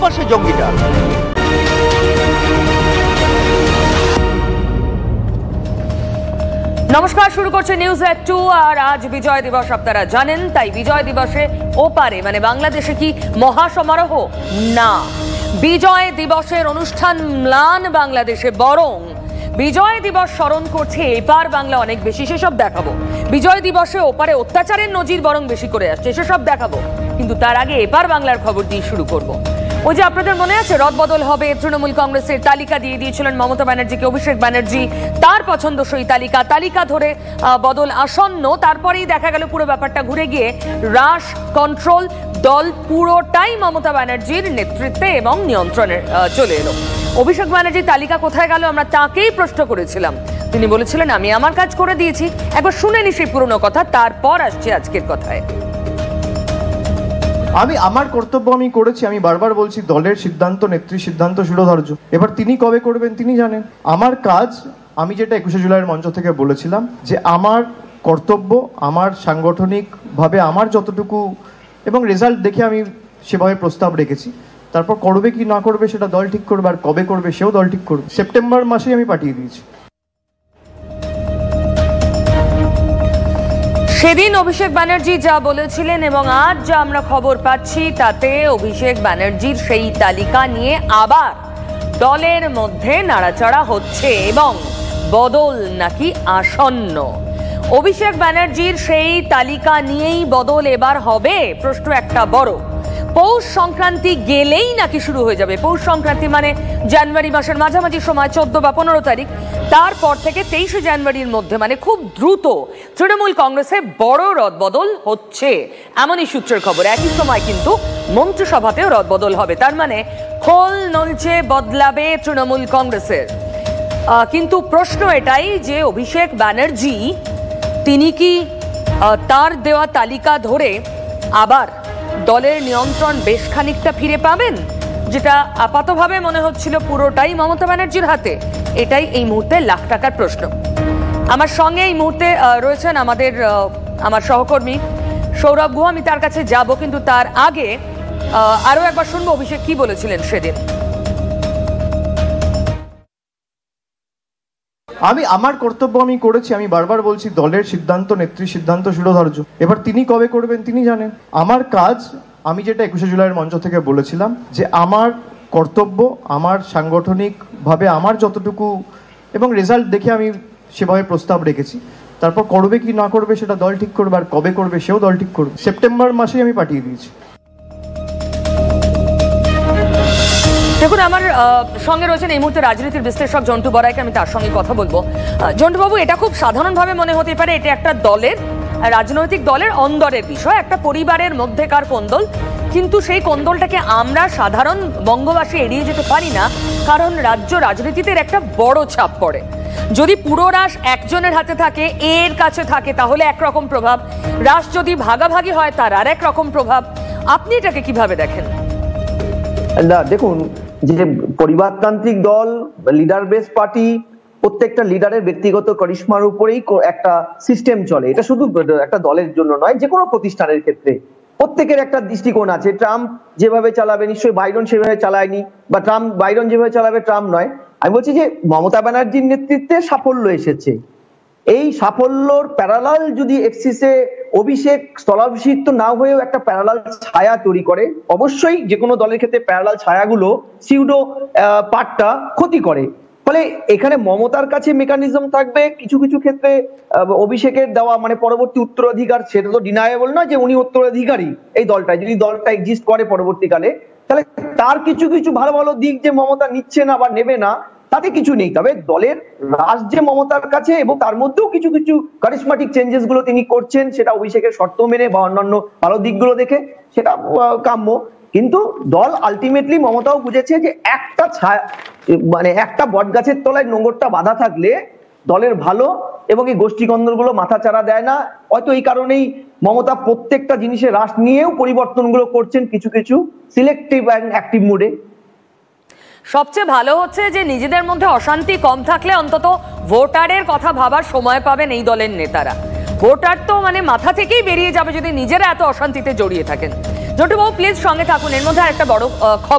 পাশে জঙ্গিরা। নমস্কার, শুরু করছে নিউজ এট 2। আর আজ বিজয় দিবস আপনারা জানেন, তাই বিজয় দিবসে ওপারে মানে বাংলাদেশে কি মহাসমারোহ? না, বিজয় দিবসের অনুষ্ঠান ম্লান বাংলাদেশে, বরং বিজয় দিবস স্মরণ করছে এপার বাংলা অনেক বেশি, সেসব দেখাবো। বিজয় দিবসে ওপারে অত্যাচারের নজির বরং বেশি করে আসছে, সেসব দেখাবো। কিন্তু তার আগে এপার বাংলার খবর দিয়ে শুরু করব। ওই যে আপনাদের মনে আছে রদবদল হবে, তৃণমূল কংগ্রেসের তালিকা দিয়ে দিয়েছিলেন মমতা ব্যানার্জিকে অভিষেক ব্যানার্জি, তার পছন্দসই তালিকা ধরে বদল আসন্ন। তারপরেই দেখা গেল পুরো ব্যাপারটা ঘুরে গিয়ে রাশ কন্ট্রোল দল পুরোটাই মমতা ব্যানার্জির নেতৃত্বে এবং নিয়ন্ত্রণে চলে এলো। অভিষেক ব্যানার্জির তালিকা কোথায় গেল আমরা তাকেই প্রশ্ন করেছিলাম। তিনি বলেছিলেন আমি আমার কাজ করে দিয়েছি। একবার শুনে নি সেই পুরনো কথা, তারপর আসছে আজকের কথায়। আমি আমার কর্তব্য আমি করেছি, আমি বারবার বলছি দলের সিদ্ধান্ত নেত্রীর সিদ্ধান্ত শিরোধার্য। এবার তিনি কবে করবেন তিনি জানেন। আমার কাজ, আমি যেটা 21শে জুলাইয়ের মঞ্চ থেকে বলেছিলাম যে আমার কর্তব্য, আমার সাংগঠনিকভাবে আমার যতটুকু এবং রেজাল্ট দেখে আমি সেভাবে প্রস্তাব রেখেছি। তারপর করবে কি না করবে সেটা দল ঠিক করবে, আর কবে করবে সেও দল ঠিক করবে। সেপ্টেম্বর মাসেই আমি পাঠিয়ে দিয়েছি। সেদিন অভিষেক ব্যানার্জি যা বলেছিলেন এবং আজ যা আমরা খবর পাচ্ছি তাতে অভিষেক ব্যানার্জির সেই তালিকা নিয়ে আবার দলের মধ্যে নাড়াচাড়া হচ্ছে এবং বদল নাকি আসন্ন। অভিষেক ব্যানার্জির সেই তালিকা নিয়েই বদল এবার হবে, প্রশ্ন একটা বড়। পৌষ সংক্রান্তি গেলেই নাকি শুরু হয়ে যাবে। পৌষ সংক্রান্তি মানে জানুয়ারি মাসের মাঝামাঝি সময়, 14 বা 15 তারিখ। তারপর থেকে 23শে জানুয়ারির মধ্যে মানে খুব দ্রুত তৃণমূল কংগ্রেসে বড় রদবদল হচ্ছে, এমনই সূত্রের খবর। একই সময় কিন্তু মন্ত্রিসভাতেও রদবদল হবে, তার মানে খোল নলচে বদলাবে তৃণমূল কংগ্রেসের। কিন্তু প্রশ্ন এটাই যে অভিষেক ব্যানার্জি তিনি কি তার দেওয়া তালিকা ধরে আবার দলের নিয়ন্ত্রণ বেশ খানিকটা ফিরে পাবেন, যেটা আপাতভাবে মনে হচ্ছিল পুরোটাই মমতা ব্যানার্জির হাতে? এটাই এই মুহূর্তে লাখ টাকার প্রশ্ন। আমার সঙ্গে এই মুহূর্তে রয়েছেন আমার সহকর্মী সৌরভ গুহ। আমি তার কাছে যাব, কিন্তু তার আগে আরো একবার শুনবো অভিষেক কি বলেছিলেন সেদিন। আমি আমার কর্তব্য আমি করেছি, আমি বারবার বলছি দলের সিদ্ধান্ত নেত্রীর সিদ্ধান্ত শিরোধার্য। এবার তিনি কবে করবেন তিনি জানেন। আমার কাজ, আমি যেটা 21শে জুলাইয়ের মঞ্চ থেকে বলেছিলাম যে আমার কর্তব্য, আমার সাংগঠনিকভাবে আমার যতটুকু এবং রেজাল্ট দেখে আমি সেভাবে প্রস্তাব রেখেছি। তারপর করবে কি না করবে সেটা দল ঠিক করবে, আর কবে করবে সেও দল ঠিক করবে। সেপ্টেম্বর মাসেই আমি পাঠিয়ে দিয়েছি। দেখুন, আমার সঙ্গে রয়েছেন এই মুহূর্তে রাজনীতির বিশ্লেষক জন্টু বড়াইকে, আমি তার সঙ্গে কথা বলবো। জন্টুবাবু, এটা খুব সাধারণভাবে মনে হতে পারে এটা একটা দলের, রাজনৈতিক দলের অন্দরের বিষয়, একটা পরিবারের মধ্যেকার কোন্দল, কিন্তু সেই কোন্দলটাকে আমরা সাধারণ বঙ্গবাসী এড়িয়ে যেতে পারি না, কারণ রাজ্য রাজনীতিতে একটা বড় ছাপ পড়ে। যদি পুরো রাশ একজনের হাতে থাকে, এর কাছে থাকে, তাহলে একরকম প্রভাব। রাশ যদি ভাগাভাগি হয় তার আর এক রকম প্রভাব। আপনি এটাকে কিভাবে দেখেন? না, দেখুন, যে পরিবারতান্ত্রিক দল, লিডার বেস পার্টি, প্রত্যেকটা লিডারের ব্যক্তিগত করিশ্মার উপরেই একটা সিস্টেম চলে। এটা শুধু একটা দলের জন্য নয়, যে কোনো প্রতিষ্ঠানের ক্ষেত্রে প্রত্যেকের একটা দৃষ্টিকোণ আছে। ট্রাম্প যেভাবে চালাবে নিশ্চয়ই বাইডেন সেভাবে চালায়নি, বা বাইডেন যেভাবে চালাবে ট্রাম্প নয়। আমি বলছি যে মমতা ব্যানার্জির নেতৃত্বে সাফল্য এসেছে। এই সাফল্যর প্যারালাল যদি এক্সিসে অভিষেক স্থলাভিষিক্ত না হয়েও একটা প্যারালাল ছায়া তৈরি করে, অবশ্যই যে কোনো দলের ক্ষেত্রে প্যারালাল ছায়াগুলো সিউডো পার্টটা ক্ষতি করে। ফলে এখানে মমতার কাছে মেকানিজম থাকবে কিছু কিছু ক্ষেত্রে অভিষেকের দেওয়া মানে পরবর্তী উত্তরাধিকার, সেটা তো ডিনায়েবল না যে উনি উত্তরাধিকারী এই দলটায়। যদি দলটা এক্সিস্ট করে পরবর্তীকালে, তাহলে তার কিছু কিছু ভালো ভালো দিক যে মমতা নিচ্ছে না বা নেবে না তাতে কিছু নেই। তবে দলের রাজ যে মমতার কাছে, এবং তার মধ্যেও কিছু কিছু কারিশমাটিক চেঞ্জেস গুলো তিনি করছেন, সেটা অভিষেকের শর্ত মেনে বা অন্যান্য ভালো দিকগুলো দেখে, সেটা কাম্য। কিন্তু দল আলটিমেটলি মমতাও বুঝেছে যে একটা ছায়া মানে একটা বট গাছের তলায় নোঙরটা বাঁধা থাকলে দলের ভালো, এবং এই গোষ্ঠী কন্দলগুলো মাথা চাড়া দেয় না। হয়তো এই কারণেই মমতা প্রত্যেকটা জিনিসের রাশ নিয়েও পরিবর্তনগুলো করছেন কিছু কিছু সিলেক্টিভ অ্যান্ড অ্যাক্টিভ মুডে। সবচেয়ে ভালো হচ্ছে যে নিজেদের মধ্যে অশান্তি কম থাকলে অন্তত ভোটারের কথা ভাবার সময় পাবেন এই দলের নেতারা। ভোটার তো মানে মাথা থেকেই বেরিয়ে যাবে যদি নিজেরা এত অশান্তিতে জড়িয়ে থাকেন। জন্টুবাবু প্লিজ সঙ্গে থাকুন, এর মধ্যে একটা বড় খবর।